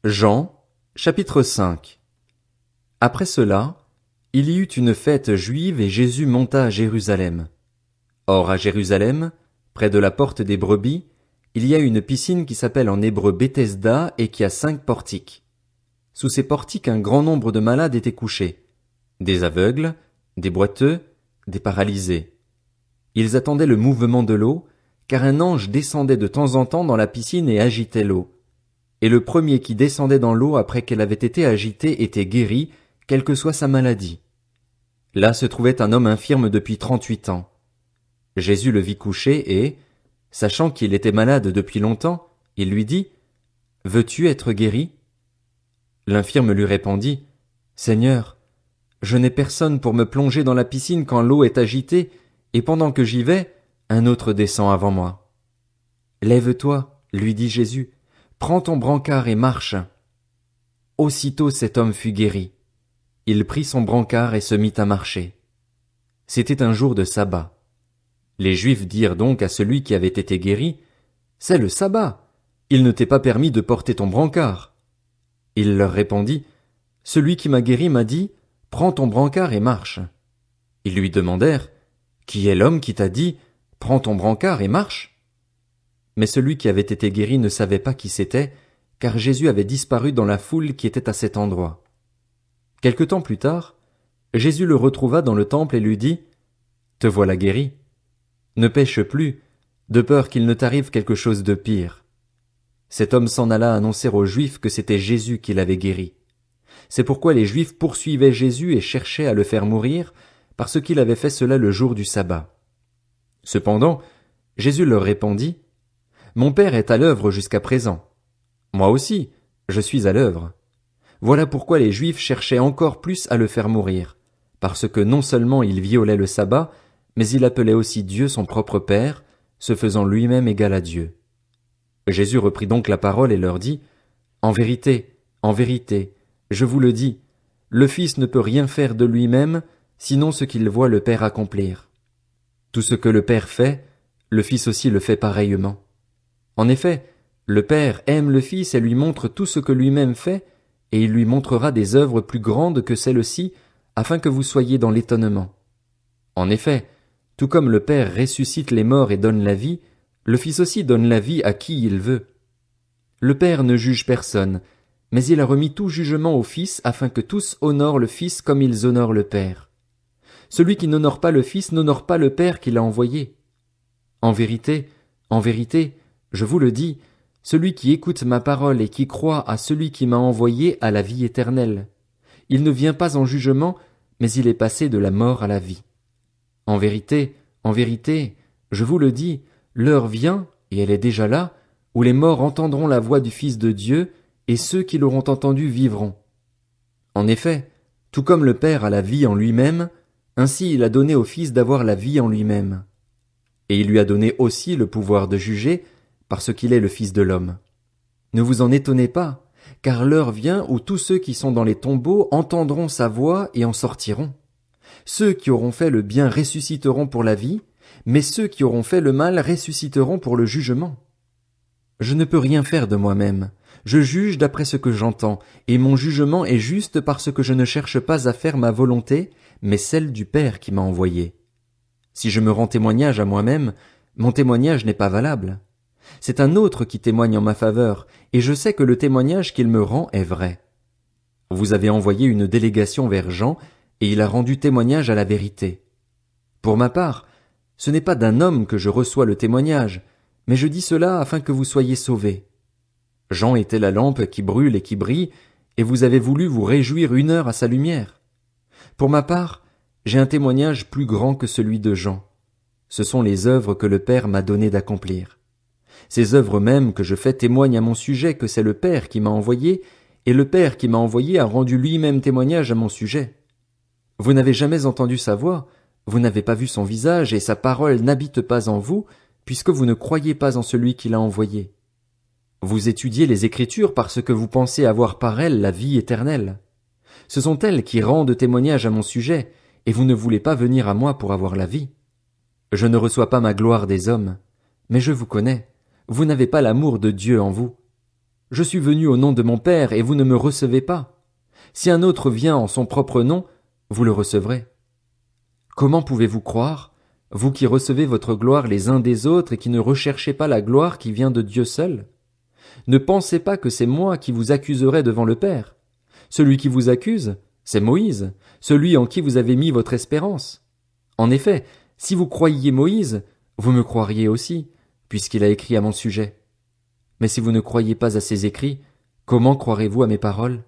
Jean, chapitre 5. Après cela, il y eut une fête juive et Jésus monta à Jérusalem. Or à Jérusalem, près de la porte des brebis, il y a une piscine qui s'appelle en hébreu Bethesda et qui a 5 portiques. Sous ces portiques un grand nombre de malades étaient couchés, des aveugles, des boiteux, des paralysés. Ils attendaient le mouvement de l'eau, car un ange descendait de temps en temps dans la piscine et agitait l'eau. Et le premier qui descendait dans l'eau après qu'elle avait été agitée était guéri, quelle que soit sa maladie. Là se trouvait un homme infirme depuis 38 ans. Jésus le vit couché et, sachant qu'il était malade depuis longtemps, il lui dit, « Veux-tu être guéri ?» L'infirme lui répondit, « Seigneur, je n'ai personne pour me plonger dans la piscine quand l'eau est agitée, et pendant que j'y vais, un autre descend avant moi. »« Lève-toi, lui dit Jésus, prends ton brancard et marche. » Aussitôt cet homme fut guéri. Il prit son brancard et se mit à marcher. C'était un jour de sabbat. Les Juifs dirent donc à celui qui avait été guéri, « C'est le sabbat, il ne t'est pas permis de porter ton brancard. » Il leur répondit, « Celui qui m'a guéri m'a dit, prends ton brancard et marche. » Ils lui demandèrent, « Qui est l'homme qui t'a dit, prends ton brancard et marche ?» Mais celui qui avait été guéri ne savait pas qui c'était, car Jésus avait disparu dans la foule qui était à cet endroit. Quelque temps plus tard, Jésus le retrouva dans le temple et lui dit, « Te voilà guéri. Ne pêche plus, de peur qu'il ne t'arrive quelque chose de pire. » Cet homme s'en alla annoncer aux Juifs que c'était Jésus qui l'avait guéri. C'est pourquoi les Juifs poursuivaient Jésus et cherchaient à le faire mourir, parce qu'il avait fait cela le jour du sabbat. Cependant, Jésus leur répondit, « Mon Père est à l'œuvre jusqu'à présent. Moi aussi, je suis à l'œuvre. » Voilà pourquoi les Juifs cherchaient encore plus à le faire mourir, parce que non seulement il violait le sabbat, mais il appelait aussi Dieu son propre Père, se faisant lui-même égal à Dieu. Jésus reprit donc la parole et leur dit, « en vérité, je vous le dis, le Fils ne peut rien faire de lui-même, sinon ce qu'il voit le Père accomplir. Tout ce que le Père fait, le Fils aussi le fait pareillement. En effet, le Père aime le Fils et lui montre tout ce que lui-même fait, et il lui montrera des œuvres plus grandes que celles-ci, afin que vous soyez dans l'étonnement. En effet, tout comme le Père ressuscite les morts et donne la vie, le Fils aussi donne la vie à qui il veut. Le Père ne juge personne, mais il a remis tout jugement au Fils afin que tous honorent le Fils comme ils honorent le Père. Celui qui n'honore pas le Fils n'honore pas le Père qui l'a envoyé. En vérité, je vous le dis, celui qui écoute ma parole et qui croit à celui qui m'a envoyé a la vie éternelle. Il ne vient pas en jugement, mais il est passé de la mort à la vie. En vérité, je vous le dis, l'heure vient, et elle est déjà là, où les morts entendront la voix du Fils de Dieu, et ceux qui l'auront entendu vivront. En effet, tout comme le Père a la vie en lui-même, ainsi il a donné au Fils d'avoir la vie en lui-même. Et il lui a donné aussi le pouvoir de juger, parce qu'il est le Fils de l'homme. Ne vous en étonnez pas, car l'heure vient où tous ceux qui sont dans les tombeaux entendront sa voix et en sortiront. Ceux qui auront fait le bien ressusciteront pour la vie, mais ceux qui auront fait le mal ressusciteront pour le jugement. Je ne peux rien faire de moi-même. Je juge d'après ce que j'entends, et mon jugement est juste parce que je ne cherche pas à faire ma volonté, mais celle du Père qui m'a envoyé. Si je me rends témoignage à moi-même, mon témoignage n'est pas valable. C'est un autre qui témoigne en ma faveur, et je sais que le témoignage qu'il me rend est vrai. Vous avez envoyé une délégation vers Jean, et il a rendu témoignage à la vérité. Pour ma part, ce n'est pas d'un homme que je reçois le témoignage, mais je dis cela afin que vous soyez sauvés. Jean était la lampe qui brûle et qui brille, et vous avez voulu vous réjouir 1 heure à sa lumière. Pour ma part, j'ai un témoignage plus grand que celui de Jean. Ce sont les œuvres que le Père m'a donné d'accomplir. Ces œuvres mêmes que je fais témoignent à mon sujet que c'est le Père qui m'a envoyé, et le Père qui m'a envoyé a rendu lui-même témoignage à mon sujet. Vous n'avez jamais entendu sa voix, vous n'avez pas vu son visage, et sa parole n'habite pas en vous, puisque vous ne croyez pas en celui qui l'a envoyé. Vous étudiez les Écritures parce que vous pensez avoir par elles la vie éternelle. Ce sont elles qui rendent témoignage à mon sujet, et vous ne voulez pas venir à moi pour avoir la vie. Je ne reçois pas ma gloire des hommes, mais je vous connais, vous n'avez pas l'amour de Dieu en vous. Je suis venu au nom de mon Père, et vous ne me recevez pas. Si un autre vient en son propre nom, vous le recevrez. Comment pouvez-vous croire, vous qui recevez votre gloire les uns des autres et qui ne recherchez pas la gloire qui vient de Dieu seul? Ne pensez pas que c'est moi qui vous accuserai devant le Père. Celui qui vous accuse, c'est Moïse, celui en qui vous avez mis votre espérance. En effet, si vous croyiez Moïse, vous me croiriez aussi, puisqu'il a écrit à mon sujet. Mais si vous ne croyez pas à ses écrits, comment croirez-vous à mes paroles?